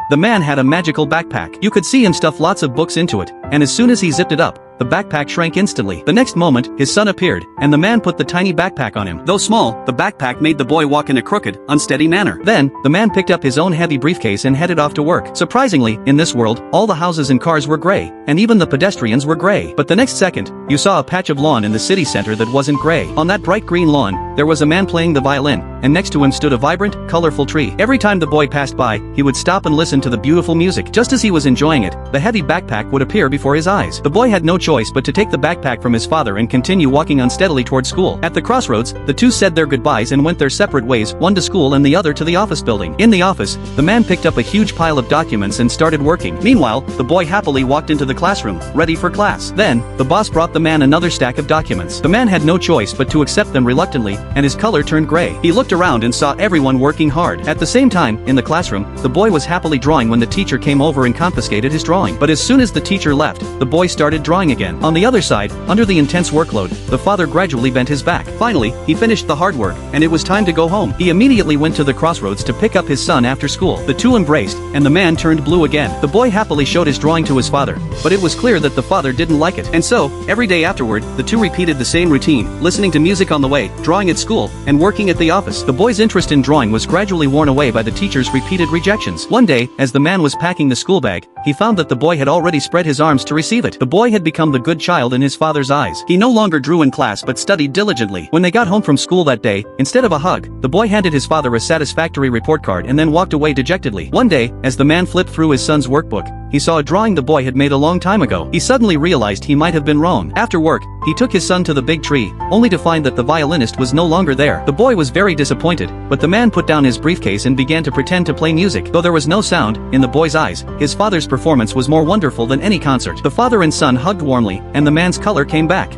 The man had a magical backpack. You could see him stuff lots of books into it, and as soon as he zipped it up, the backpack shrank instantly. The next moment, his son appeared, and the man put the tiny backpack on him. Though small, the backpack made the boy walk in a crooked, unsteady manner. Then, the man picked up his own heavy briefcase and headed off to work. Surprisingly, in this world, all the houses and cars were gray, and even the pedestrians were gray. But the next second, you saw a patch of lawn in the city center that wasn't gray. On that bright green lawn, there was a man playing the violin, and next to him stood a vibrant, colorful tree. Every time the boy passed by, he would stop and listen to the beautiful music. Just as he was enjoying it, the heavy backpack would appear before his eyes. The boy had no choice but to take the backpack from his father and continue walking unsteadily toward school. At the crossroads, the two said their goodbyes and went their separate ways, one to school and the other to the office building. In the office, the man picked up a huge pile of documents and started working. Meanwhile, the boy happily walked into the classroom, ready for class. Then, the boss brought the man another stack of documents. The man had no choice but to accept them reluctantly, and his color turned gray. He looked around and saw everyone working hard. At the same time, in the classroom, the boy was happily drawing when the teacher came over and confiscated his drawing. But as soon as the teacher left, the boy started drawing again. On the other side, under the intense workload, the father gradually bent his back. Finally, he finished the hard work, and it was time to go home. He immediately went to the crossroads to pick up his son after school. The two embraced, and the man turned blue again. The boy happily showed his drawing to his father, but it was clear that the father didn't like it. And so, every day afterward, the two repeated the same routine, listening to music on the way, drawing at school, and working at the office. The boy's interest in drawing was gradually worn away by the teacher's repeated rejections. One day, as the man was packing the school bag, he found that the boy had already spread his arms to receive it. The boy had become the good child in his father's eyes. He no longer drew in class but studied diligently. When they got home from school that day, instead of a hug, the boy handed his father a satisfactory report card and then walked away dejectedly. One day, as the man flipped through his son's workbook, he saw a drawing the boy had made a long time ago. He suddenly realized he might have been wrong. After work, he took his son to the big tree, only to find that the violinist was no longer there. The boy was very disappointed, but the man put down his briefcase and began to pretend to play music. Though there was no sound, in the boy's eyes, his father's performance was more wonderful than any concert. The father and son hugged warmly, and the man's color came back.